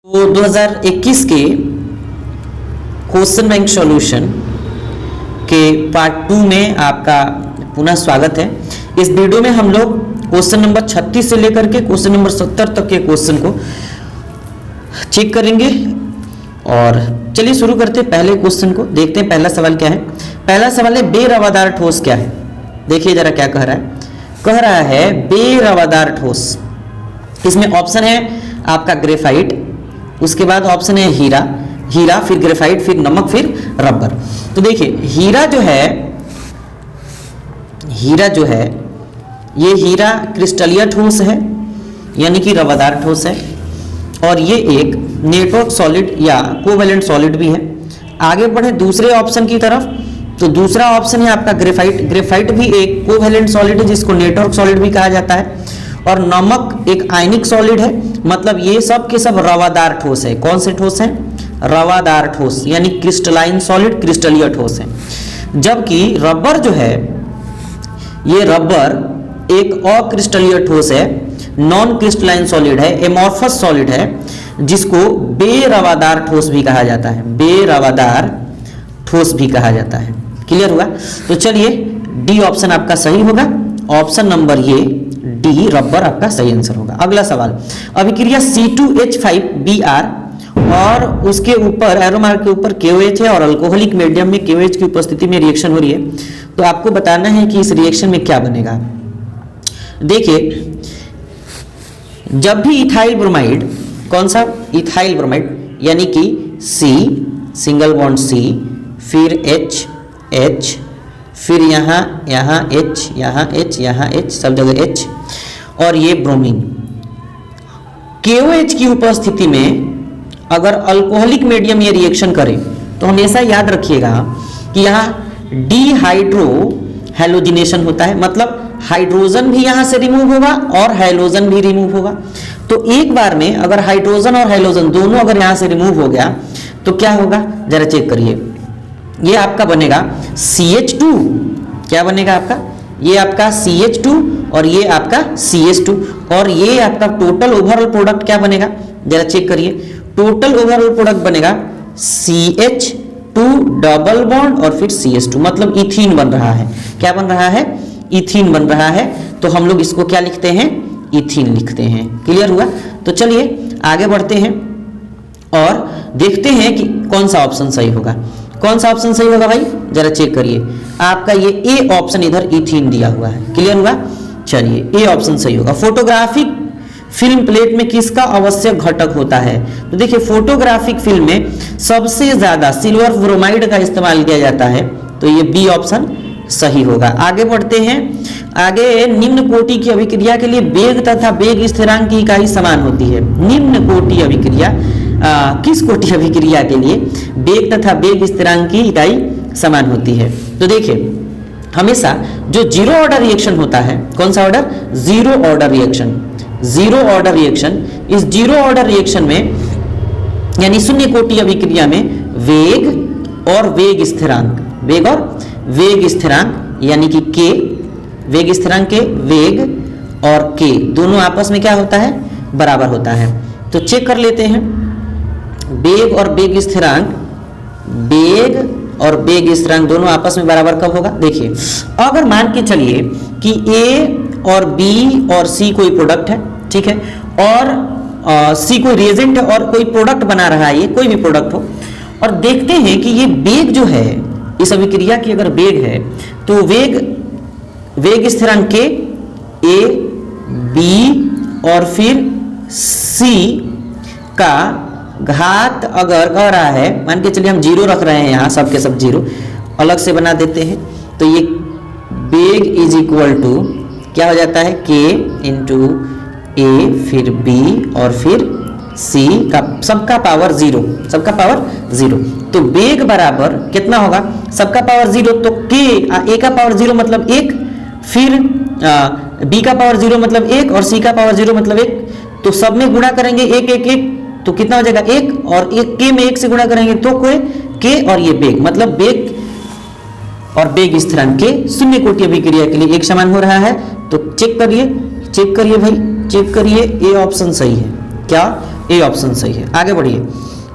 तो 2021 के question bank solution के पार्ट 2 में आपका पुनः स्वागत है। इस वीडियो में हम लोग क्वेश्चन नंबर 36 से लेकर के क्वेश्चन नंबर 70 तक के क्वेश्चन को चेक करेंगे। और चलिए शुरू करते हैं पहले क्वेश्चन को। देखते हैं पहला सवाल क्या है। पहला सवाल है बेरवादार ठोस क्या है। देखिए जरा क्या कह रहा है। कह रहा है बेरवादार ठोस। इसमें ऑप्शन है आपका ग्रेफाइट, उसके बाद ऑप्शन है हीरा, हीरा फिर ग्रेफाइट फिर नमक फिर रबर। तो देखिए हीरा जो है ये हीरा क्रिस्टलीय ठोस है यानी कि रवादार ठोस है, और ये एक नेटवर्क सॉलिड या कोवैलेंट सॉलिड भी है। आगे बढ़े दूसरे ऑप्शन की तरफ, तो दूसरा ऑप्शन है आपका ग्रेफाइट। ग्रेफाइट भी एक कोवैलेंट सॉलिड है जिसको नेटवर्क सॉलिड भी कहा जाता है, और नमक एक आयनिक सॉलिड है। मतलब ये सब के सब रवादार ठोस है। कौन से ठोस है? रवादार ठोस यानी क्रिस्टलाइन सॉलिड, क्रिस्टलीय ठोस है। जबकि रबर जो है, ये रबर एक अक्रिस्टलीय ठोस है, नॉन क्रिस्टलाइन सॉलिड है, एमॉर्फस सॉलिड है, जिसको बेरवादार ठोस भी कहा जाता है। बेरवादार ठोस भी कहा जाता है। क्लियर हुआ? तो चलिए डी ऑप्शन आपका सही होगा। ऑप्शन नंबर ये डी रबर आपका सही आंसर होगा। अगला सवाल, अभिक्रिया C2H5Br और उसके ऊपर एरो मार्क के ऊपर KOH है और अल्कोहलिक मीडियम में KOH की उपस्थिति में रिएक्शन हो रही है। तो आपको बताना है कि इस रिएक्शन में क्या बनेगा। देखिए जब भी इथाइल ब्रोमाइड, कौन सा? इथाइल ब्रोमाइड यानी कि C सिंगल बॉन्ड C फिर H फिर यहाँ H यहाँ H सब जगह H और ये ब्रोमीन, KOH की उपस्थिति में अगर अल्कोहलिक मीडियम ये रिएक्शन करे तो हमेशा याद रखिएगा कि यहाँ डिहाइड्रो हैलोजिनेशन होता है। मतलब हाइड्रोजन भी यहाँ से रिमूव होगा और हैलोजन भी रिमूव होगा। तो एक बार में अगर हाइड्रोजन और हैलोजन दोनों अगर यहाँ से रिमूव हो गया तो क्या होगा, जरा चेक करिए। ये आपका बनेगा CH2। क्या बनेगा आपका? ये आपका CH2 और ये आपका CH2, और ये आपका टोटल ओवरऑल प्रोडक्ट क्या बनेगा, जरा चेक करिए। टोटल ओवरऑल प्रोडक्ट बनेगा CH2 डबल बॉन्ड और फिर CH2, मतलब इथीन बन रहा है। क्या बन रहा है? इथीन बन रहा है। तो हम लोग इसको क्या लिखते हैं? इथीन लिखते हैं। क्लियर हुआ? तो चलिए आगे बढ़ते हैं और देखते हैं कि कौन सा ऑप्शन सही होगा। कौन सा ऑप्शन सही होगा भाई, जरा चेक करिए। आपका ये ए ऑप्शन इधर इथीन दिया हुआ है। क्लियर हुआ? चलिए ए ऑप्शन सही होगा। फोटोग्राफिक फिल्म प्लेट में किसका आवश्यक घटक होता है? तो देखिए फोटोग्राफिक फिल्म में सबसे ज्यादा सिल्वर ब्रोमाइड का इस्तेमाल किया जाता है, तो ये बी ऑप्शन सही होगा। आगे बढ़ते हैं। आगे निम्न कोटि की अभिक्रिया के लिए वेग तथा वेग स्थिरांक की इकाई समान होती है। निम्न कोटि अभिक्रिया किस कोटि अभिक्रिया के लिए वेग तथा वेग स्थिरांक की इकाई समान होती है? तो देखिए हमेशा जो जीरो ऑर्डर रिएक्शन होता है, कौन सा order? Zero order reaction. Zero order reaction, इस जीरो ऑर्डर रिएक्शन में यानी शून्य कोटि अभिक्रिया में वेग और वेग स्थिरांक, वेग और वेग स्थिरांक यानी कि K, वेग स्थिरांक के वेग और K दोनों आपस में क्या होता है? बराबर होता है। तो चेक कर लेते हैं। वेग और वेग स्थिरांक, वेग और वेग स्थिरांक दोनों आपस में बराबर कब होगा? देखिए अगर मान के चलिए कि A और B और C कोई प्रोडक्ट है, ठीक है, और C कोई रिएजेंट है और कोई प्रोडक्ट बना रहा है, ये कोई भी प्रोडक्ट हो, और देखते हैं कि ये वेग जो है इस अभिक्रिया की अगर वेग है तो वेग स्थिरांक के A, B और फिर C का घात अगर कह रहा है, मान के चलिए हम जीरो रख रहे हैं, यहाँ सब के सब जीरो अलग से बना देते हैं, तो ये वेग इज इक्वल टू क्या हो जाता है? K इंटू A फिर B और फिर C का सबका पावर जीरो, सबका पावर जीरो। तो वेग बराबर कितना होगा? सबका पावर जीरो, तो K A का पावर जीरो मतलब एक, फिर B का पावर जीरो मतलब एक और C का पावर जीरो मतलब एक। तो सब में गुणा करेंगे एक एक एक, तो कितना हो जाएगा? एक, और एक K में एक से गुणा करेंगे तो कोई K और ये वेग, मतलब वेग और वेग स्थिरांक के शून्य कोटि अभिक्रिया के लिए एक समान हो रहा है। तो चेक करिए भाई, चेक करिए, ए ऑप्शन सही है। क्या? ए ऑप्शन सही है। आगे बढ़िए,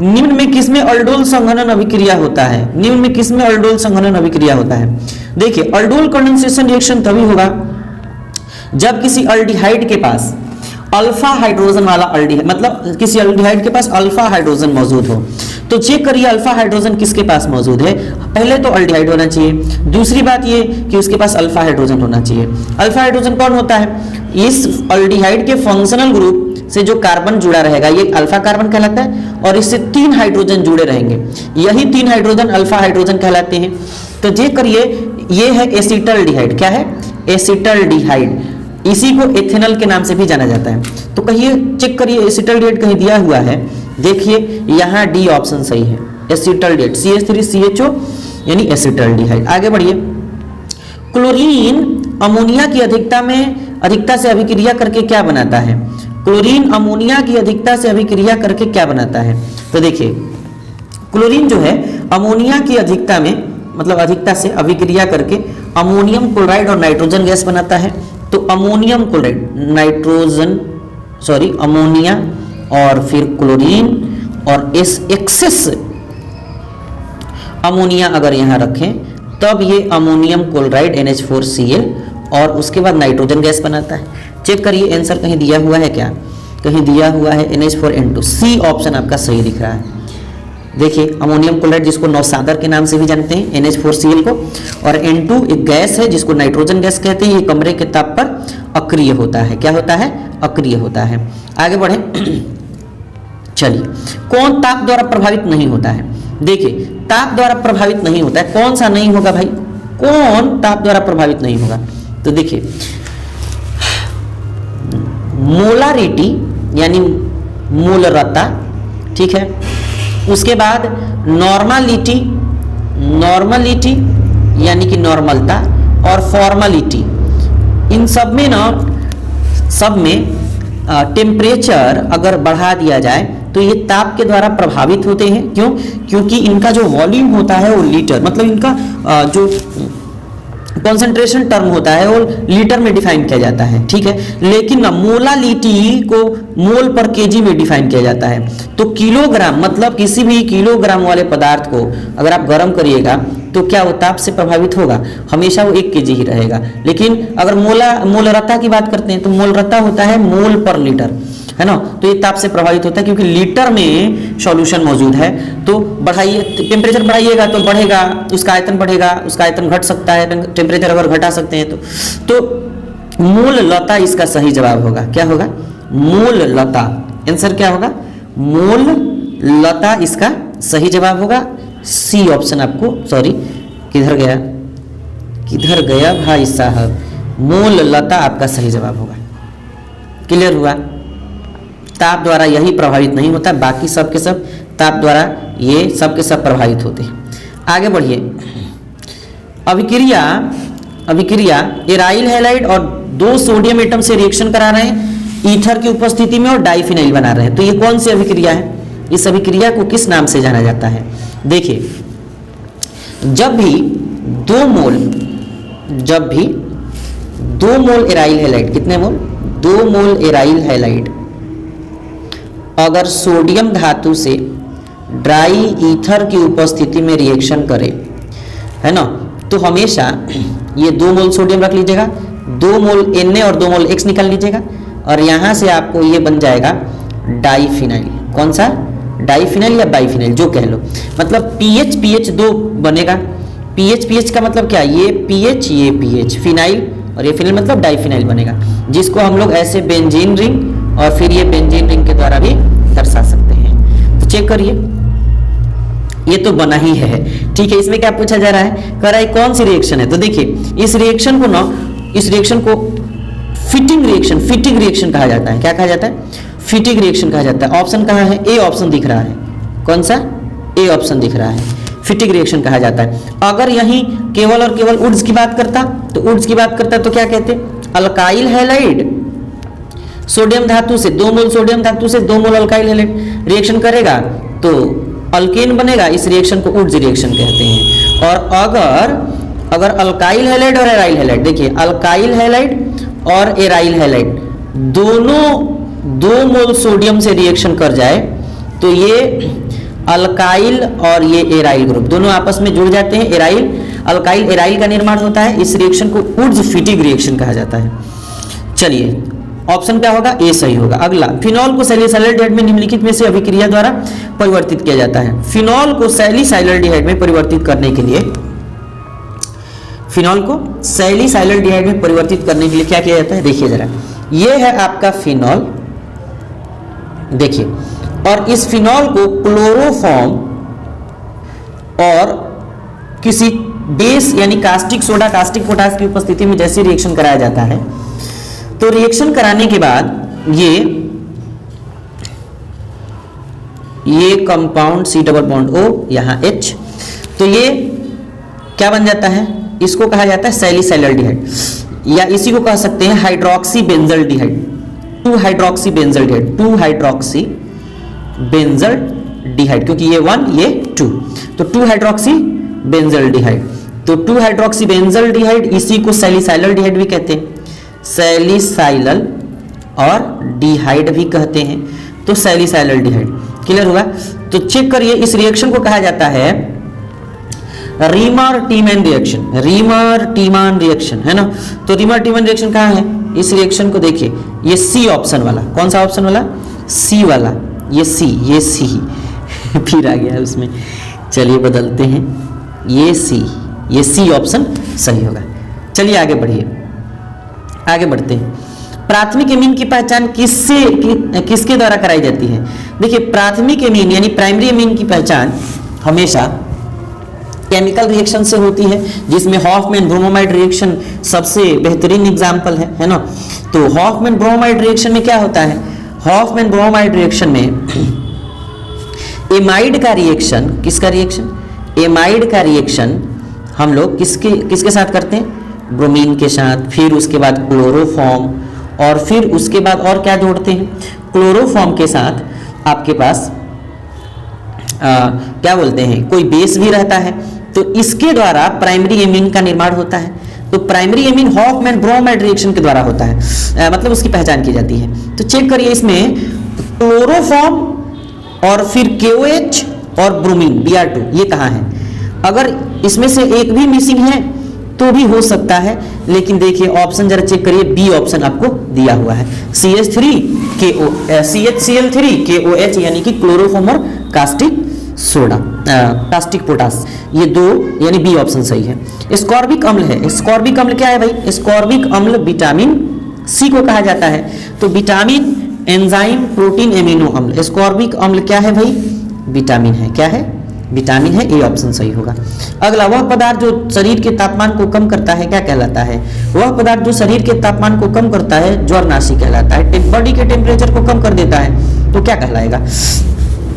निम्न में किसमें अल्डोल संघनन अभिक्रिया होता है? निम्न में किसमें अल्डोल संघनन अभिक्रिया होता है? देखिए, अल्डोल कंडेंसेशन रिएक्शन तभी होगा जब किसी अल्डिहाइड के पास अल्फा हाइड्रोजन वाला अल्डिहाइड, मतलब किसी अल्डिहाइड के पास अल्फा हाइड्रोजन मौजूद हो। तो चेक करिए अल्फा हाइड्रोजन किसके पास मौजूद है। पहले तो अल्डिहाइड होना चाहिए, दूसरी बात ये कि उसके पास अल्फा हाइड्रोजन होना चाहिए। अल्फा हाइड्रोजन कौन होता है? इस अल्डिहाइड के फंक्शनल ग्रुप से जो कार्बन जुड़ा रहेगा ये अल्फा कार्बन कहलाता है, और इससे 3 हाइड्रोजन जुड़े रहेंगे, यही 3 हाइड्रोजन अल्फा हाइड्रोजन कहलाते हैं। तो चेक करिए, ये है एसिटल्डिहाइड। क्या है? एसिटल्डिहाइड। इसी को एथेनॉल के नाम से भी जाना जाता है। तो कहिए, चेक करिए एसिटल्डिहाइड कहीं दिया हुआ है, देखिए यहाँ डी ऑप्शन सही है, एसिटल्डिहाइड CH3CHO यानी एसिटल्डिहाइड। आगे बढ़िए, क्लोरीन अमोनिया की अधिकता से अभिक्रिया करके क्या बनाता है? क्लोरीन अमोनिया की अधिकता से अभिक्रिया करके क्या बनाता है? तो देखिए, क्लोरीन जो है अमोनिया की अधिकता में, मतलब अधिकता से अभिक्रिया करके अमोनियम क्लोराइड और नाइट्रोजन गैस बनाता है। तो अमोनियम क्लोराइड, अमोनिया और फिर क्लोरीन और इस एक्सेस अमोनिया अगर यहां रखें तब ये अमोनियम क्लोराइड NH4Cl और उसके बाद नाइट्रोजन गैस बनाता है। चेक करिए आंसर कहीं दिया हुआ है क्या? कहीं दिया हुआ है NH4N2। सी ऑप्शन आपका सही दिख रहा है। देखिए, अमोनियम क्लोराइड जिसको नौसादर के नाम से भी जानते हैं NH4Cl को, और N2 एक गैस है जिसको नाइट्रोजन गैस कहते हैं। ये कमरे के ताप पर अक्रिय होता है। क्या होता है? अक्रिय होता है। आगे बढ़े, चलिए, कौन ताप द्वारा प्रभावित नहीं होता है? देखिए, ताप द्वारा प्रभावित नहीं होता है, कौन सा नहीं होगा भाई? कौन ताप द्वारा प्रभावित नहीं होगा? तो देखिए, मोलारिटी यानी मूलरता, ठीक है, उसके बाद नॉर्मलिटी यानी कि नॉर्मलता, और फॉर्मलिटी, इन सब में ना, सब में टेम्परेचर अगर बढ़ा दिया जाए तो ये ताप के द्वारा प्रभावित होते हैं। क्यों? क्योंकि इनका जो वॉल्यूम होता है वो लीटर, मतलब इनका जो कॉन्सेंट्रेशन टर्म होता है वो लीटर में डिफाइन किया जाता है, ठीक है। लेकिन ना मोलालिटी को मोल पर केजी में डिफाइन किया जाता है। तो किलोग्राम, मतलब किसी भी किलोग्राम वाले पदार्थ को अगर आप गर्म करिएगा तो क्या वो ताप से प्रभावित होगा? हमेशा वो 1 केजी ही रहेगा। लेकिन अगर मोलरता की बात करते हैं तो मोलरता होता है मोल पर लीटर, है ना। तो ये ताप से प्रभावित होता है क्योंकि लीटर में सॉल्यूशन मौजूद है। तो बढ़ाइए, टेम्परेचर बढ़ाइएगा तो बढ़ेगा, उसका आयतन बढ़ेगा, उसका आयतन घट सकता है, टेम्परेचर अगर घटा सकते हैं तो मोललता इसका सही जवाब होगा। क्या होगा? मोललता। आंसर क्या होगा? मोललता इसका सही जवाब होगा। सी ऑप्शन आपको, सॉरी किधर गया भाई साहब, मोललता आपका सही जवाब होगा। क्लियर हुआ? ताप द्वारा यही प्रभावित नहीं होता, बाकी सब के सब ताप द्वारा ये सब के सब प्रभावित होते हैं। आगे बढ़िए, अभिक्रिया एराइल हैलाइड और 2 सोडियम एटम से रिएक्शन करा रहे हैं ईथर की उपस्थिति में और डाइफिनाइल बना रहे हैं। तो ये कौन सी अभिक्रिया है? इस अभिक्रिया को किस नाम से जाना जाता है? देखिए, जब भी 2 मोल एराइल हैलाइड, कितने मोल? 2 मोल एराइल हैलाइड अगर सोडियम धातु से ड्राई ईथर की उपस्थिति में रिएक्शन करे, है ना, तो हमेशा ये 2 मोल सोडियम रख लीजिएगा, 2 मोल Na और 2 मोल X निकाल लीजिएगा, और यहां से आपको ये बन जाएगा डाइफिनाइल। कौन सा? डाइफिनाइल या बाइफिनाइल, जो कह लो। मतलब pH 2 बनेगा। pH का मतलब क्या? ये pH, ये pH, फिनाइल और ये फिनाइल, मतलब डाइफिनाइल बनेगा, जिसको हम लोग ऐसे बेंजीन रिंग और फिर ये बेंजीन रिंग के द्वारा भी दर्शा सकते हैं। तो चेक करिए, ये तो बना ही है, ठीक है। इसमें क्या पूछा जा रहा है? कह रहा है कौन सी रिएक्शन है। तो देखिए, इस रिएक्शन को फिटिंग रिएक्शन कहा जाता है। क्या कहा जाता है? फिटिंग रिएक्शन कहा जाता है। ऑप्शन कहाँ है? ए ऑप्शन दिख रहा है। कौन सा? ए ऑप्शन दिख रहा है। फिटिंग रिएक्शन कहा जाता है। अगर यही केवल और केवल वुड्स की बात करता तो क्या कहते? अल्काइल हैलाइड सोडियम धातु से 2 मोल सोडियम धातु से 2 मोल अल्काइल हैलाइड रिएक्शन करेगा तो अल्केन बनेगा। इस रिएक्शन को वुड्स रिएक्शन कहते हैं। और अगर अल्काइल हैलाइड और एराइल हैलाइड, देखिए अल्काइल हैलाइड और एराइल हैलाइड दोनों 2 मोल सोडियम से रिएक्शन कर जाए तो ये अल्काइल और ये एराइल ग्रुप दोनों आपस में जुड़ जाते हैं, एराइल अल्काइल एराइल का निर्माण होता है। इस रिएक्शन को वुड्स-फिटिग रिएक्शन कहा जाता है। चलिए ऑप्शन क्या होगा, ए सही होगा। अगला, फिनॉल को सैलिसाइलडिहाइड में निम्नलिखित में से अभिक्रिया द्वारा परिवर्तित किया जाता है। फिनॉल को सैलिसाइलडिहाइड में परिवर्तित करने के लिए, फिनॉल को सैलिसाइलडिहाइड में परिवर्तित करने के लिए क्या किया जाता है, देखिए जरा, ये है आपका फिनॉल, देखिए, और इस फिनॉल को क्लोरोफॉर्म और किसी बेस यानी कास्टिक सोडा, कास्टिक पोटास की उपस्थिति में जैसे रिएक्शन कराया जाता है, तो रिएक्शन कराने के बाद ये compound C double bond O, यहां H, तो ये क्या बन जाता है, इसको कहा जाता है सैलिसाइलडिहाइड, या इसी को कह सकते हैं hydroxy benzaldehyde, 2 hydroxy benzaldehyde, 2 hydroxy benzaldehyde, क्योंकि ये 1 ये 2, तो 2 हाइड्रोक्सी बेंजल्डिहाइड, तो 2 हाइड्रोक्सी बेंजल्डिहाइड, इसी को सैलिसाइलडिहाइड भी कहते हैं, सैलिसाइलल और डिहाइड भी कहते हैं, तो सैलिसाइलडिहाइड। क्लियर हुआ? तो चेक करिए, इस रिएक्शन को कहा जाता है रीमर-टीमैन रिएक्शन, रीमर-टीमैन रिएक्शन है ना। तो रीमर-टीमैन रिएक्शन कहाँ है, इस रिएक्शन को देखिए, ये सी ऑप्शन वाला, कौन सा ऑप्शन वाला, सी वाला, ये सी फिर आ गया उसमें, चलिए बदलते हैं, ये सी ऑप्शन सही होगा। चलिए आगे बढ़िए, आगे बढ़ते हैं। प्राथमिक एमीन की पहचान किसके द्वारा कराई जाती है? देखिए, प्राथमिक एमीन यानी प्राइमरी एमीन की पहचान हमेशा केमिकल रिएक्शन से होती है, जिसमें हॉफमैन ब्रोमोमाइड रिएक्शन सबसे बेहतरीन एग्जाम्पल है ना। तो हॉफमैन ब्रोमोमाइड रिएक्शन में क्या होता है, हॉफमैन ब्रोमोमाइड रिएक्शन में एमाइड का रिएक्शन, किसका रिएक्शन, एमाइड का रिएक्शन हम लोग किसके साथ करते हैं, ब्रोमीन के साथ, फिर उसके बाद क्लोरोफॉर्म, और फिर उसके बाद और क्या जोड़ते हैं, क्लोरोफॉर्म के साथ आपके पास क्या बोलते हैं, कोई बेस भी रहता है, तो इसके द्वारा प्राइमरी एमीन का निर्माण होता है। तो primary amine Hoffmann bromide reaction के द्वारा होता है, मतलब उसकी पहचान की जाती है। तो चेक करिए, इसमें क्लोरोफॉर्म और फिर KOH और ब्रोमीन Br2 ये कहाँ है, अगर इसमें से एक भी मिसिंग है तो भी हो सकता है, लेकिन देखिए ऑप्शन जरा चेक करिए, बी ऑप्शन आपको दिया हुआ है, CHCl3 KOH, यानी कि क्लोरोफॉर्म और कास्टिक सोडा, कास्टिक पोटास, ये 2 यानी बी ऑप्शन सही है। स्कॉर्बिक अम्ल है, स्कॉर्बिक अम्ल क्या है भाई, स्कॉर्बिक अम्ल विटामिन सी को कहा जाता है। तो विटामिन, एंजाइम, प्रोटीन, एमिनो अम्ल, स्कॉर्बिक अम्ल क्या है भाई, विटामिन है, क्या है, विटामिन है, ए ऑप्शन सही होगा। अगला, वह पदार्थ जो शरीर के तापमान को कम करता है क्या कहलाता है, वह पदार्थ जो शरीर के तापमान को कम करता है ज्वरनाशी कहलाता है। बॉडी के टेम्परेचर को कम कर देता है तो क्या कहलाएगा,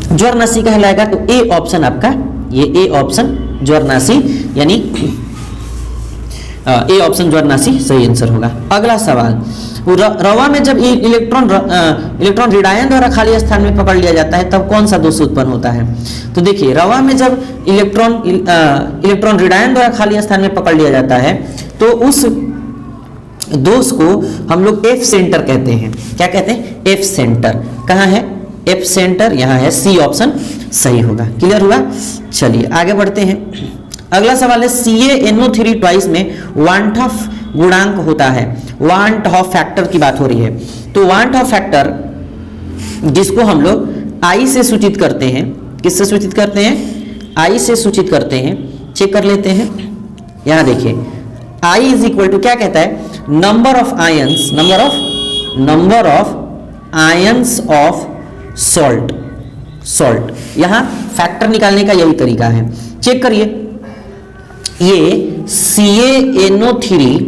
ज्वरनाशी कहलाएगा। तो ए ऑप्शन आपका, ये ए ऑप्शन ज्वरनाशी, यानी ए ऑप्शन ज्वरनाशी सही आंसर होगा। अगला सवाल, रवा में जब इलेक्ट्रॉन ऋणायन द्वारा खाली स्थान में पकड़ लिया जाता है तब कौन सा दोष उत्पन्न होता है? तो देखिए, रवा में जब इलेक्ट्रॉन ऋणायन द्वारा खाली स्थान में पकड़ लिया जाता है तो उस दोष को हम लोग एफ सेंटर कहते हैं। क्या कहते हैं, एफ सेंटर। कहाँ है एफ सेंटर, यहाँ है, सी ऑप्शन सही होगा। क्लियर हुआ? चलिए आगे बढ़ते हैं। अगला सवाल है, CaNO3 ट्वाइस में वांट ऑफ गुणांक होता है, वांट ऑफ फैक्टर की बात हो रही है। तो वांट ऑफ फैक्टर जिसको हम लोग I से सूचित करते हैं, किससे सूचित करते हैं, I से सूचित करते हैं। चेक कर लेते हैं, यहां देखिए, I इज इक्वल टू क्या कहता है, number of ions, number of ions of salt. यहां फैक्टर निकालने का यही तरीका है। चेक करिए, ये CaNO3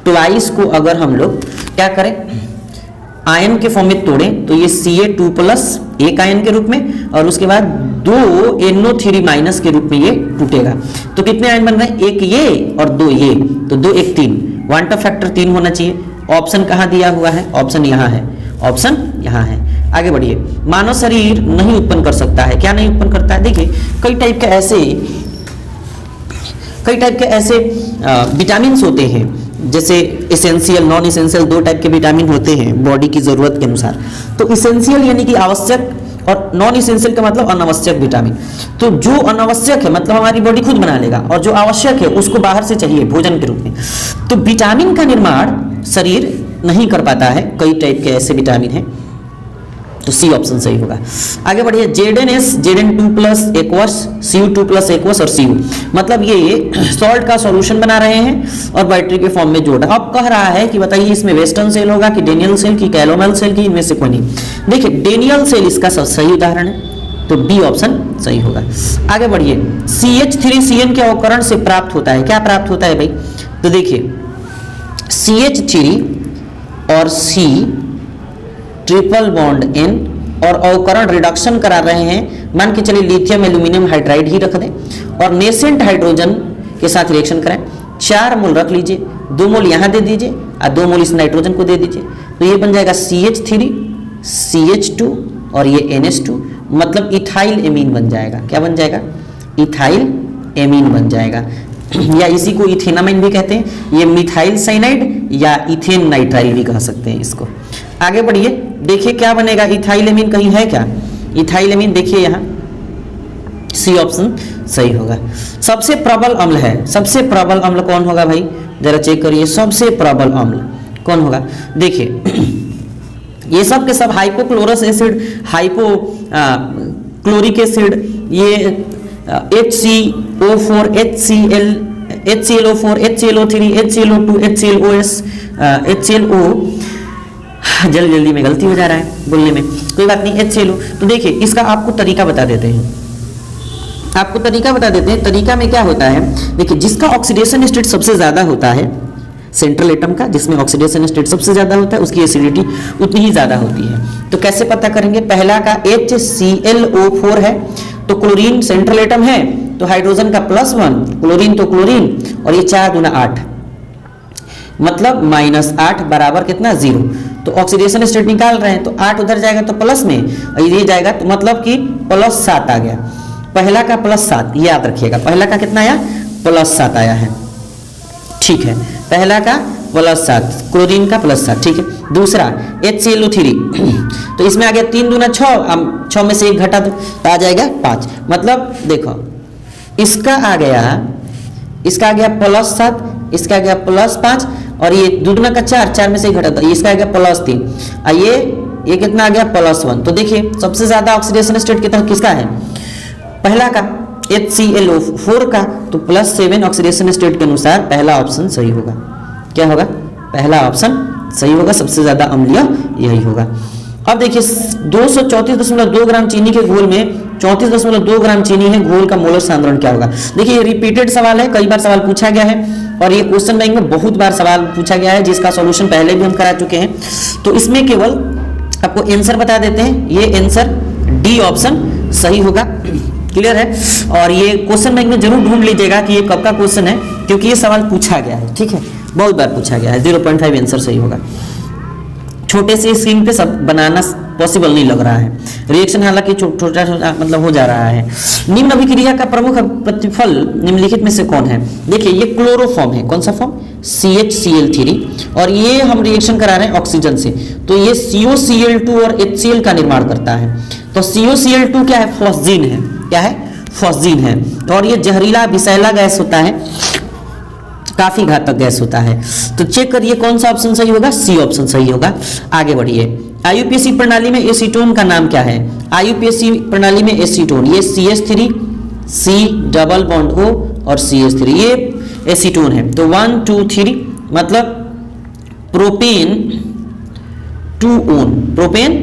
ट्वाइस को अगर हम लोग क्या करें, आयन के फॉर्म में तोड़ें तो ये Ca2+ एक आयन के रूप में, और उसके बाद 2 NO3- के रूप में ये टूटेगा। तो कितने आयन बन रहे हैं, एक ये और 2 ये, तो 2 1 3, वांट ऑफ फैक्टर 3 होना चाहिए। ऑप्शन कहाँ दिया हुआ है, ऑप्शन यहाँ है, ऑप्शन यहाँ है। आगे बढ़िए, मानव शरीर नहीं उत्पन्न कर सकता है, क्या नहीं उत्पन्न करता है, देखिए कई टाइप के ऐसे विटामिन्स होते हैं जैसे इसेंशियल, नॉन इसेंशियल, दो टाइप के विटामिन होते हैं बॉडी की ज़रूरत के अनुसार। तो इसेंशियल यानी कि आवश्यक, और नॉन इसेंशियल का मतलब अनावश्यक विटामिन। तो जो अनावश्यक है मतलब हमारी बॉडी खुद बना लेगा, और जो आवश्यक है उसको बाहर से चाहिए भोजन के रूप में। तो विटामिन का निर्माण शरीर नहीं कर पाता है, कई टाइप के ऐसे विटामिन हैं, तो सी ऑप्शन सही होगा। आगे बढ़िए, ZnS, Zn2+ aqueous, Cu2+ aqueous और Cu, मतलब ये सॉल्ट का सॉल्यूशन बना रहे हैं और बैटरी के फॉर्म में जोड़ रहा है। अब कह रहा है कि बताइए इसमें वेस्टर्न सेल होगा कि डेनियल सेल की कैलोमेल सेल की, इनमें से कोई नहीं। देखिए डेनियल सेल इसका सही उदाहरण है, तो बी ऑप्शन सही होगा। आगे बढ़िए, CH3CN के अवकरण से प्राप्त होता है, क्या प्राप्त होता है भाई? तो देखिए CH3 और C ट्रिपल बॉन्ड N और अवकरण रिडक्शन करा रहे हैं, मान के चलिए लिथियम एल्यूमिनियम हाइड्राइड ही रख दें और नेसेंट हाइड्रोजन के साथ रिएक्शन कराएं। 4 मोल रख लीजिए, 2 मोल यहाँ दे दीजिए और 2 मोल इस नाइट्रोजन को दे दीजिए, तो ये बन जाएगा CH3 CH2 और ये NH2, मतलब इथाइल एमीन बन जाएगा। क्या बन जाएगा? इथाइल एमीन बन जाएगा, या इसी को इथेनामाइन भी कहते हैं। ये मिथाइल साइनाइड या इथेन नाइट्राइल भी कह सकते हैं इसको। आगे बढ़िए, देखिए क्या बनेगा, इथाइल एमीन कहीं है क्या? इथाइल एमीन देखिए यहाँ, सी ऑप्शन सही होगा। सबसे प्रबल अम्ल है, सबसे प्रबल अम्ल कौन होगा भाई? जरा चेक करिए, सबसे प्रबल अम्ल कौन होगा? देखिए ये सब के सब hypochlorous acid, hypochloric acid, ये HCO4, HClO4, HClO3, HClO2, HClOS, HClO, जल्दी में गलती हो जा रहा है बोलने में, कोई बात नहीं, HClO। तो देखिए इसका आपको तरीका बता देते हैं, आपको तरीका बता देते हैं। तरीका में क्या होता है, देखिए जिसका ऑक्सीडेशन स्टेट सबसे ज्यादा होता है, सेंट्रल एटम का जिसमें ऑक्सीडेशन स्टेट सबसे ज्यादा होता है, उसकी एसिडिटी उतनी ही ज्यादा होती है। तो कैसे पता करेंगे? पहला का HClO4 है, तो क्लोरीन सेंट्रल एटम है, तो हाइड्रोजन का +1, क्लोरीन तो क्लोरीन, और ये 4 दूना 8, मतलब -8 बराबर कितना? 0। तो ऑक्सीडेशन स्टेट निकाल रहे हैं, तो 8 उधर जाएगा तो प्लस में, और ये जाएगा तो मतलब कि +7 आ गया। पहला का +7, ये याद रखिएगा, पहला का कितना आया? +7 आया है, ठीक है। पहला का +7, क्लोरीन का +7, ठीक है। दूसरा HClO3, तो इसमें आ गया 3 दूना 6, 6 में से 1 घटा दो तो आ जाएगा 5, मतलब देखो इसका आ गया, इसका आ गया +7, इसका आ गया +5, और ये दूना का 4, 4 में से 1 घटा दो, इसका आ गया +3, और ये कितना आ गया? +1। तो देखिए सबसे ज्यादा ऑक्सीडेशन स्टेट कितना किसका है? पहला का HClO4 का, तो +7 ऑक्सीडेशन स्टेट के अनुसार पहला ऑप्शन सही होगा। क्या होगा? पहला ऑप्शन सही होगा, सबसे ज्यादा अम्लीय यही होगा। अब देखिए 234.2 ग्राम चीनी के घोल में 34.2 ग्राम चीनी है, घोल का मोलर सांद्रण क्या होगा? देखिए ये रिपीटेड सवाल है, कई बार सवाल पूछा गया है, और ये क्वेश्चन बैंक में बहुत बार सवाल पूछा गया है, जिसका सॉल्यूशन पहले भी हम करा चुके हैं। तो इसमें केवल आपको आंसर बता देते हैं, ये आंसर डी ऑप्शन सही होगा। क्लियर है? और ये क्वेश्चन बैंक में जरूर ढूंढ लीजिएगा कि ये कब का क्वेश्चन है, क्योंकि ये सवाल पूछा गया है, ठीक है, बहुत बार पूछा गया है। 0.5 आंसर सही होगा। छोटे से स्क्रीन पे सब बनाना पॉसिबल नहीं लग रहा है, रिएक्शन हालांकि छोटा मतलब हो जा रहा है। निम्न अभिक्रिया का प्रमुख प्रतिफल निम्नलिखित में से कौन है? देखिए ये क्लोरोफॉर्म है, कौन सा फॉर्म? CHCl3, और ये हम रिएक्शन करा रहे हैं ऑक्सीजन से, तो ये COCl2 और HCl का निर्माण करता है। तो COCl2 क्या है? फॉस्जीन है। क्या है? फॉस्जीन है, और ये जहरीला विषैला गैस होता है, काफी घातक गैस होता है। तो चेक करिए कौन सा ऑप्शन सही होगा? सी ऑप्शन सही होगा। आगे बढ़िए, IUPAC प्रणाली में एसीटोन का नाम क्या है? IUPAC प्रणाली में एसीटोन, ये CH3 C double bond O और CH3, ये एसीटोन है। तो 1 2 3 मतलब प्रोपेन 2-ओन, प्रोपेन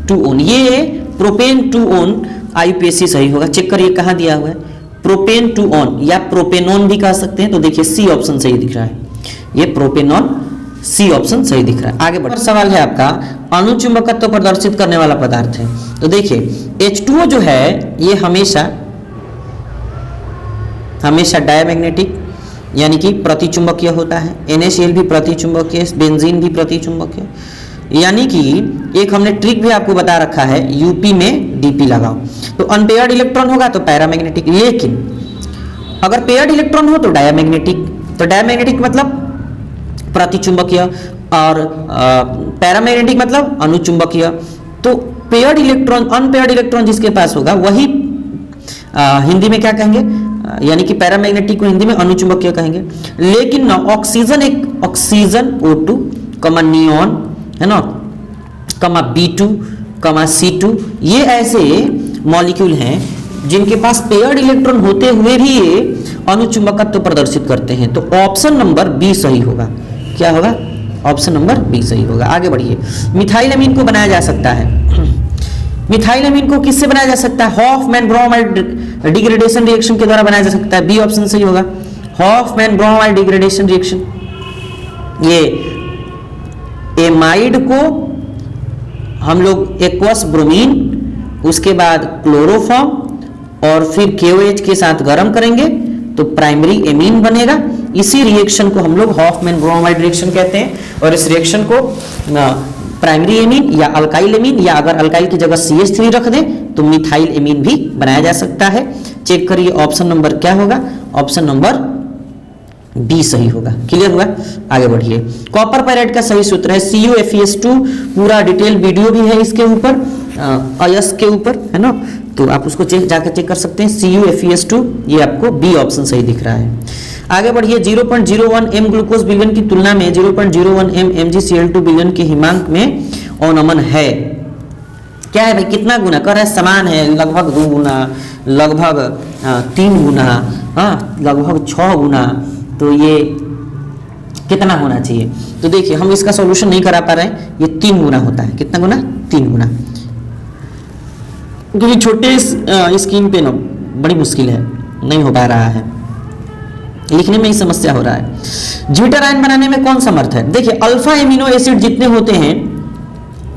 2-ओन, ये प्रोपेन 2-ओन IUPAC सही होगा। चेक करिए कहाँ दिया हुआ है, प्रोपेन 2-ओन या प्रोपेनोन भी कह सकते हैं। तो देखिए सी ऑप्शन सही दिख रहा है, ये प्रोपेनोन, सी ऑप्शन सही दिख रहा है। आगे बढ़ सवाल है आपका, अणुचुंबकत्व प्रदर्शित करने वाला पदार्थ है। तो देखिए H2O जो है ये हमेशा डायमैग्नेटिक यानी कि प्रतिचुंबकीय होता है। NaCl भी प्रतिचुंबकीय, बेंजीन भी प्रतिचुंबकीय, यानी कि एक हमने ट्रिक भी आपको बता रखा है, यूपी में डीपी लगाओ। तो अनपेयर्ड इलेक्ट्रॉन होगा तो पैरामैग्नेटिक, लेकिन अगर पेयर्ड इलेक्ट्रॉन हो तो डायमैग्नेटिक। तो डायमैग्नेटिक मतलब प्रतिचुंबकीय, और पैरामैग्नेटिक मतलब अनुचुंबकीय। तो पेयर्ड इलेक्ट्रॉन, अनपेयर्ड इलेक्ट्रॉन जिसके पास होगा वही हिंदी में क्या कहेंगे, यानी कि पैरामैग्नेटिक को हिंदी में अनुचुंबकीय कहेंगे। लेकिन ना ऑक्सीजन, एक ऑक्सीजन O2 कमा नियॉन है ना, कमा B2 कमा C2, ये ऐसे मॉलिक्यूल हैं जिनके पास पेयर्ड इलेक्ट्रॉन होते हुए भी ये अनुचुंबकत्व प्रदर्शित करते हैं। तो ऑप्शन नंबर बी सही होगा। क्या होगा? ऑप्शन नंबर बी सही होगा। आगे बढ़िए। मिथाइलएमीन को बनाया जा सकता है, मिथाइलएमीन को किससे बनाया जा सकता है? हॉफमैन ब्रोमाइड डिग्रेडेशन रिएक्शन के द्वारा बनाया जा सकता है। बी ऑप्शन सही होगा, हॉफमैन ब्रोमाइड डिग्रेडेशन रिएक्शन। ये एमाइड को हम लोग एक्वस ब्रोमीन, उसके बाद क्लोरोफॉर्म और फिर KOH के साथ गर्म करेंगे तो प्राइमरी एमीन बनेगा। इसी रिएक्शन को हम लोग हॉफमैन ब्रोमाइड रिएक्शन कहते हैं। और इस रिएक्शन को प्राइमरी एमीन या अल्काइल एमीन, या अगर अल्काइल की जगह CH3 रख दें तो मिथाइल एमीन भी बनाया जा सकता है। चेक करिए ऑप्शन नंबर क्या होगा, ऑप्शन नंबर बी सही होगा। क्लियर हुआ? आगे बढ़िए। कॉपर पायराइड का सही सूत्र है CuFeS2, पूरा डिटेल वीडियो भी है इसके ऊपर, अयस के ऊपर है ना, तो आप उसको जाकर चेक कर सकते हैं। CuFeS2, ये आपको बी ऑप्शन सही दिख रहा है। आगे बढ़िए। 0.01 m ग्लूकोज बिलियन की तुलना में 0.01 m MgCl2 बिलियन के हिमांक में अवनमन है। क्या है भाई? कितना गुना कर रहा है? समान है, लगभग 2 गुना, लगभग 3 गुना, लगभग 6 गुना। तो ये कितना होना चाहिए? तो देखिए हम इसका सॉल्यूशन नहीं करा पा रहे हैं, ये 3 गुना होता है। कितना गुना? 3 गुना। क्योंकि छोटे स्क्रीन पे ना बड़ी मुश्किल है, नहीं हो पा रहा है, लिखने में ही समस्या हो रहा है। ज्विटर आयन बनाने में कौन समर्थ है? देखिए अल्फा एमिनो एसिड जितने होते हैं,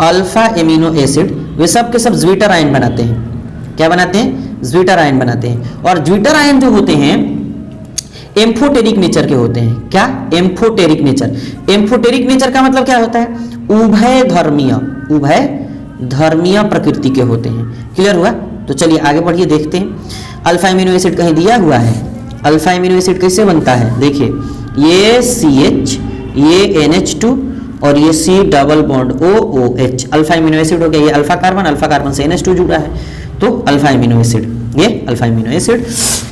अल्फा एमिनो एसिड, वे सब के सब ज्विटर आयन बनाते हैं। क्या बनाते हैं? ज्विटर आयन बनाते हैं। और ज्विटर आयन जो होते हैं एम्फोटेरिक नेचर के होते हैं। क्या? Amphoteric nature. एम्फोटेरिक नेचर का मतलब क्या होता है? उभय धर्मीय, उभय धर्मीय प्रकृति के होते हैं। क्लियर हुआ? तो चलिए आगे बढ़िए, देखते हैं। अल्फा एमिनो एसिड कहीं दिया हुआ है? अल्फा एमिनो एसिड कैसे बनता है? देखिए ये CH, ये NH2 और ये C double bond OOH, alpha amino acid हो गया। ये अल्फा कार्बन से NH2 जुड़ा है, तो अल्फा एमिनो एसिड, ये अल्फा एमिनो एसिड।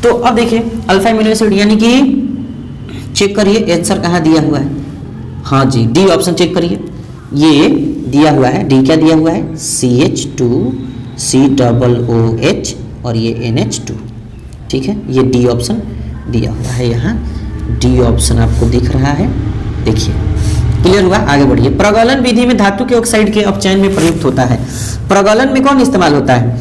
तो अब देखिए अल्फा एमिनो एसिड यानी कि चेक करिए आंसर कहाँ दिया हुआ है। हाँ जी, डी ऑप्शन चेक करिए, ये दिया हुआ है। डी क्या दिया हुआ है? CH2 C डबल OH और ये NH2। ठीक है, ये डी ऑप्शन दिया हुआ है यहाँ, डी ऑप्शन आपको दिख रहा है, देखिए। क्लियर हुआ? आगे बढ़िए। प्रगलन विधि में धातु के ऑक्साइड के अपचयन में प्रयुक्त होता है। प्रगलन में कौन इस्तेमाल होता है?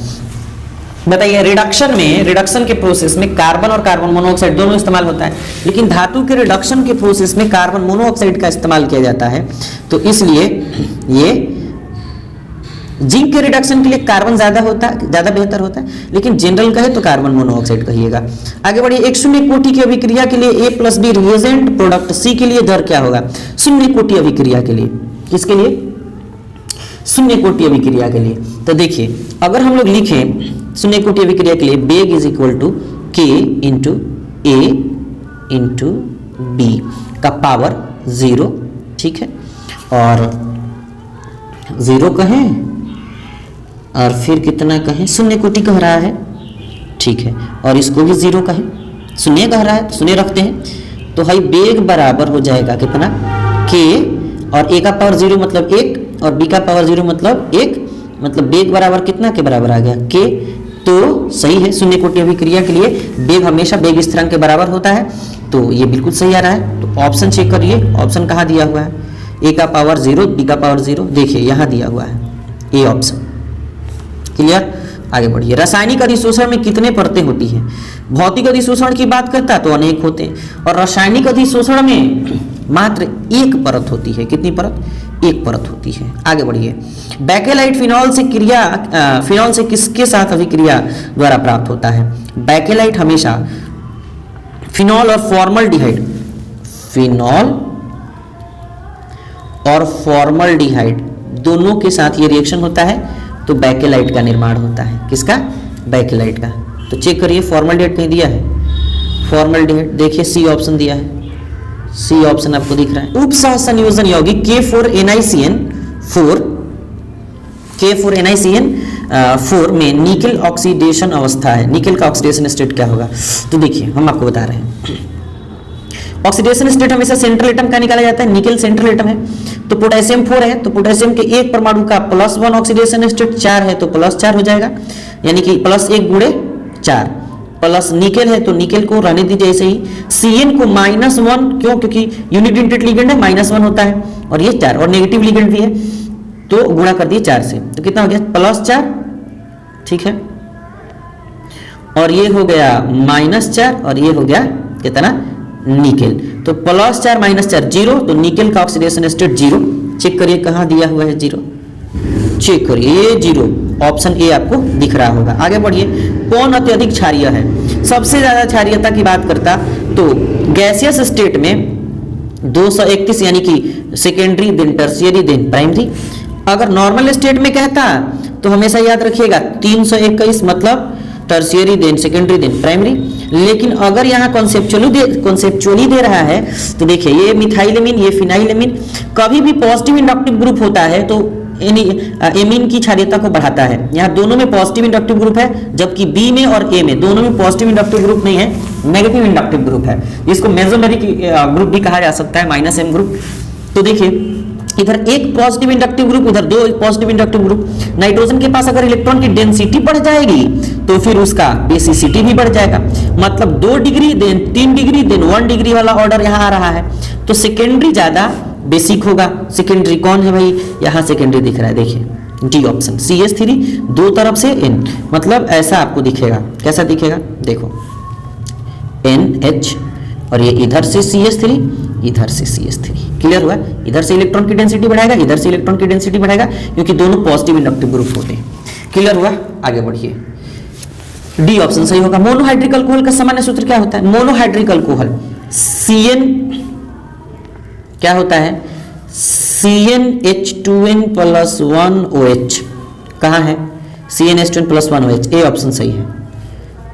बताइए। रिडक्शन में, रिडक्शन के प्रोसेस में कार्बन और कार्बन मोनोऑक्साइड दोनों इस्तेमाल होता है, लेकिन धातु के रिडक्शन के प्रोसेस में कार्बन मोनोऑक्साइड का इस्तेमाल किया जाता है। तो इसलिए ये जिंक के रिडक्शन के लिए कार्बन ज्यादा बेहतर होता है, लेकिन जनरल कहे तो कार्बन मोनोऑक्साइड कहिएगा। आगे बढ़िए। एक शून्य कोटि की अभिक्रिया के लिए A+B रिएजेंट प्रोडक्ट C के लिए दर क्या होगा? शून्य कोटि अभिक्रिया के लिए, किसके लिए? शून्य कोटि अभिक्रिया के लिए। तो देखिए अगर हम लोग लिखें शून्य कोटि अभिक्रिया के लिए बेग is equal to K into A into B का पावर 0, ठीक है, और 0 कहें और फिर कितना कहें? शून्य कोटि कह रहा है, ठीक है, और इसको भी 0 कहें, शून्य कह रहा है तो शून्य रखते हैं। तो भाई बेग बराबर हो जाएगा कितना? K और A का पावर 0 मतलब 1 और B का पावर 0 मतलब 1, मतलब बेग बराबर कितना के बराबर आ गया? K। तो सही है, शून्य कोटि अभिक्रिया के लिए बेग हमेशा बेग स्थिरांक के बराबर होता है, तो ये बिल्कुल सही आ रहा है। तो ऑप्शन चेक करिए, ऑप्शन कहाँ दिया हुआ है? A का पावर 0, B का पावर 0, देखिए यहाँ दिया हुआ है A ऑप्शन। क्लियर? आगे बढ़िए। रासायनिक अधिशोषण में कितने परतें होती हैं? भौतिक अधिशोषण की बात करता तो अनेक होते हैं, और रासायनिक अधिशोषण में मात्र एक परत होती है। कितनी परत? एक परत होती है। आगे बढ़िए। बैकेलाइट फिनॉल से किसके साथ अभिक्रिया द्वारा प्राप्त होता है? बैकेलाइट हमेशा फिनॉल और फॉर्मल्डिहाइड, फिनॉल और फॉर्मल्डिहाइड दोनों के साथ ये रिएक्शन होता है, तो बैकेलाइट का निर्माण होता है। किसका? बैकेलाइट का। तो चेक करिए फॉर्मल्डिहाइड कहीं दिया है? फॉर्मल्डिहाइड देखिए C ऑप्शन दिया है, सी ऑप्शन आपको दिख रहा है। उप सह संयोजन यौगिक K4NiCN4 में निकेल ऑक्सीडेशन अवस्था है। निकेल का ऑक्सीडेशन स्टेट क्या होगा? तो देखिए हम आपको बता रहे हैं, ऑक्सीडेशन स्टेट हमेशा सेंट्रल एटम का निकाला जाता है, निकेल सेंट्रल एटम है। तो पोटेशियम 4 है, तो पोटेशियम के एक परमाणु का +1 ऑक्सीडेशन स्टेट 4 है तो +4 हो जाएगा, यानी कि +1 गुणे 4। प्लस निकेल है तो निकेल को रहने दीजिए ऐसे ही। Cn को -1 क्यों? क्योंकि यूनिडेंटेड लिगेंड है, -1 होता है, और ये 4 और नेगेटिव लिगेंड भी है, तो गुणा कर दिए 4 से, तो कितना हो गया +4, ठीक है। और ये हो गया -4 और ये हो गया कितना निकेल, तो +4 -4 0, तो निकेल का ऑक्सीडेशन स्टेट 0। चेक करिए कहाँ दिया हुआ है 0, चेक करिए ये 0, ऑप्शन ए आपको दिख रहा होगा। आगे बढ़िए, कौन अत्यधिक क्षारीय है? सबसे ज्यादा क्षारीयता की बात करता तो गैसियस स्टेट में 231, यानी कि secondary then tertiary then primary. अगर नॉर्मल स्टेट में कहता तो हमेशा याद रखिएगा 321, मतलब tertiary then secondary then primary. लेकिन अगर यहाँ कॉन्सेप्चुअली दे रहा है तो देखिए ये मिथाइलेमिन, ये फिनाइलेमिन, कभी भी पॉजिटिव इंडक्टिव ग्रुप होता है तो एमीन की क्षारीयता को बढ़ाता है। यहाँ दोनों में पॉजिटिव इंडक्टिव ग्रुप है, जबकि बी में और ए में दोनों में पॉजिटिव इंडक्टिव ग्रुप नहीं है, नेगेटिव इंडक्टिव ग्रुप है, जिसको मेसोमेरिक ग्रुप भी कहा जा सकता है, -m ग्रुप। तो देखिए इधर एक पॉजिटिव इंडक्टिव ग्रुप, उधर 2 पॉजिटिव इंडक्टिव ग्रुप। नाइट्रोजन के पास अगर इलेक्ट्रॉन की डेंसिटी बढ़ जाएगी तो फिर उसका बेसिसिटी भी बढ़ जाएगा, मतलब 2 degree then 3 degree then 1 degree वाला ऑर्डर यहाँ आ रहा है, तो सेकेंडरी ज्यादा बेसिक होगा। सेकेंडरी कौन है भाई? यहाँ सेकेंडरी दिख रहा है, देखिए डी ऑप्शन, CH3 दो तरफ से N, मतलब ऐसा आपको दिखेगा। कैसा दिखेगा? देखो NH, और ये इधर से CH3, इधर से CH3। क्लियर हुआ? इधर से इलेक्ट्रॉन की डेंसिटी बढ़ाएगा, इधर से इलेक्ट्रॉन की डेंसिटी बढ़ाएगा, क्योंकि दोनों पॉजिटिव इंडक्टिव ग्रुप होते हैं। क्लियर हुआ? आगे बढ़िए, डी ऑप्शन सही होगा। मोनोहाइड्रिक अल्कोहल का सामान्य सूत्र क्या होता है? मोनोहाइड्रिक अल्कोहल CN क्या होता है? CnH2n+1OH। कहाँ है? CnH2n+1OH, ए ऑप्शन सही है,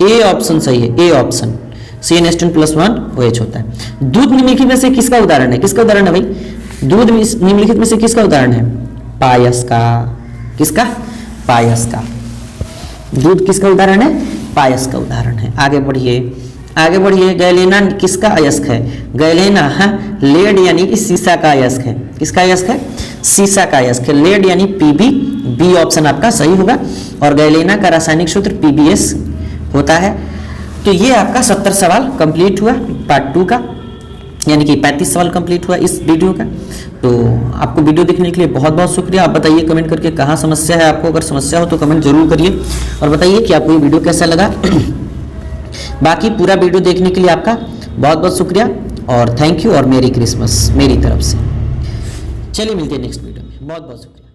ए ऑप्शन सही है, ए ऑप्शन CnH2n+1OH होता है। दूध निम्नलिखित में से किसका उदाहरण है? किसका उदाहरण है भाई? दूध निम्नलिखित में से किसका उदाहरण है? पायस का। किसका? पायस का। दूध किसका उदाहरण है? पायस का उदाहरण है। आगे बढ़िए, आगे बढ़िए, गैलेना किसका अयस्क है? गैलेना लेड यानी कि सीसा का अयस्क है। किसका अयस्क है? सीसा का अयस्क है। लेड यानी Pb, बी ऑप्शन आपका सही होगा। और गैलेना का रासायनिक सूत्र PbS होता है। तो ये आपका 70 सवाल कंप्लीट हुआ पार्ट 2 का, यानी कि 35 सवाल कंप्लीट हुआ इस वीडियो का। तो आपको वीडियो देखने के लिए बहुत बहुत शुक्रिया। आप बताइए कमेंट करके कहाँ समस्या है आपको, अगर समस्या हो तो कमेंट जरूर करिए और बताइए कि आपको ये वीडियो कैसा लगा। बाकी पूरा वीडियो देखने के लिए आपका बहुत बहुत शुक्रिया और थैंक यू और मेरी क्रिसमस मेरी तरफ से। चलिए मिलते हैं नेक्स्ट वीडियो में। बहुत बहुत शुक्रिया।